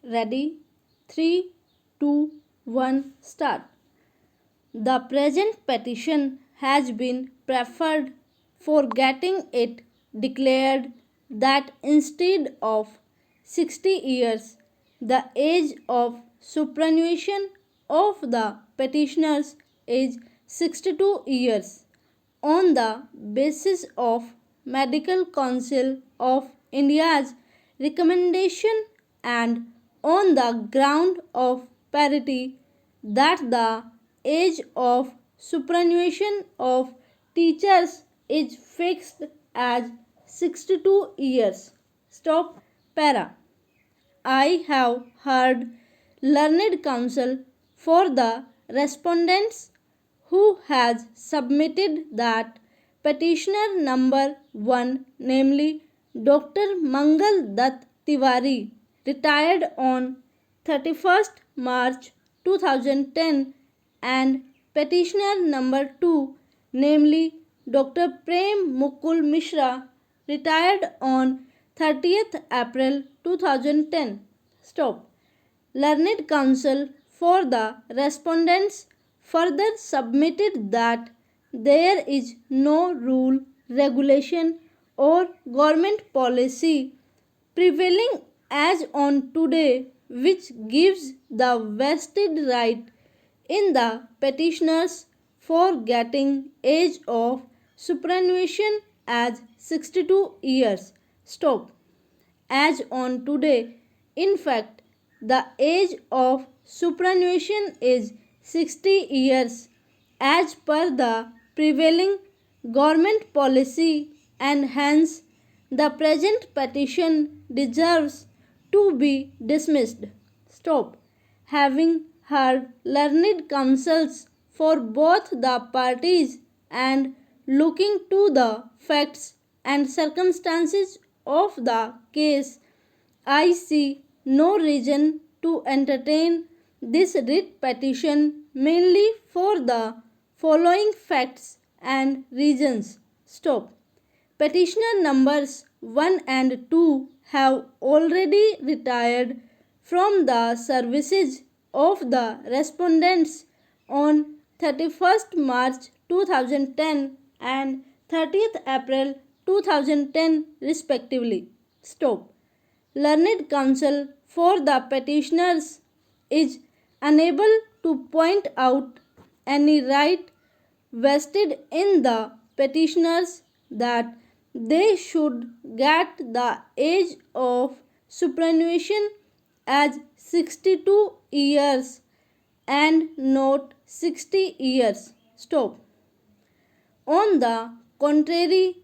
Ready? 3, 2, 1, start. The present petition has been preferred for getting it declared that instead of 60 years, the age of superannuation of the petitioners is 62 years on the basis of Medical Council of India's recommendation and on the ground of parity that the age of superannuation of teachers is fixed as 62 years. Stop para. I have heard learned counsel for the respondents who has submitted that petitioner number 1, namely Dr. Mangal Dutt Tiwari, retired on 31st March 2010, and petitioner number 2, namely Dr. Prem Mukul Mishra, retired on 30th April 2010. Stop. Learned counsel for the respondents further submitted that there is no rule, regulation, or government policy prevailing as on today which gives the vested right in the petitioners for getting age of superannuation as 62 years. Stop. As on today, in fact, the age of superannuation is 60 years as per the prevailing government policy, and hence the present petition deserves to be dismissed. Stop. Having heard learned counsels for both the parties and looking to the facts and circumstances of the case, I see no reason to entertain this writ petition mainly for the following facts and reasons. Stop. Petitioner numbers 1 and 2 have already retired from the services of the respondents on 31st March 2010 and 30th April 2010 respectively. Stop. Learned counsel for the petitioners is unable to point out any right vested in the petitioners that they should get the age of superannuation as 62 years and not 60 years. Stop. On the contrary,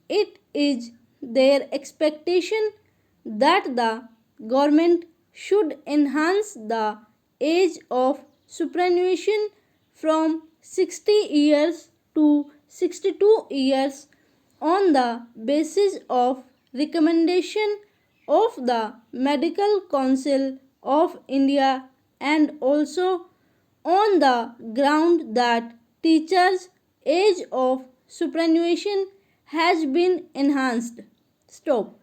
it is their expectation that the government should enhance the age of superannuation from 60 years to 62 years on the basis of recommendation of the Medical Council of India and also on the ground that teachers' age of superannuation has been enhanced. Stop.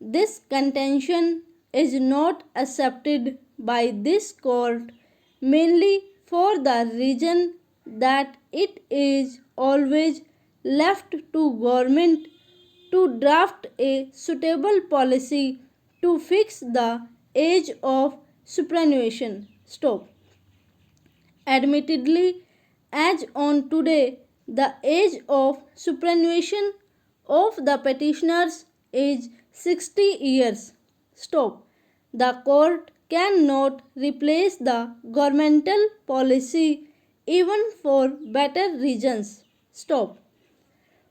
This contention is not accepted by this court mainly for the reason that it is always left to government to draft a suitable policy to fix the age of superannuation. Stop. Admittedly, as on today, the age of superannuation of the petitioners is 60 years. Stop. The court cannot replace the governmental policy even for better reasons. Stop.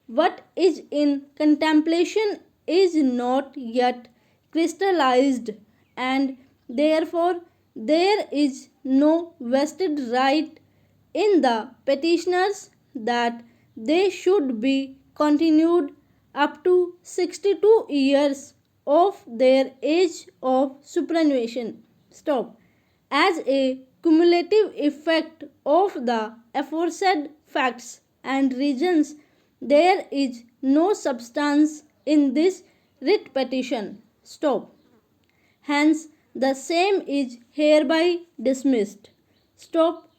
What is in contemplation is not yet crystallized, and therefore there is no vested right in the petitioners that they should be continued up to 62 years of their age of superannuation. Stop. As a cumulative effect of the aforesaid facts and reasons, there is no substance in this writ petition. Stop. Hence, The same is hereby dismissed. Stop.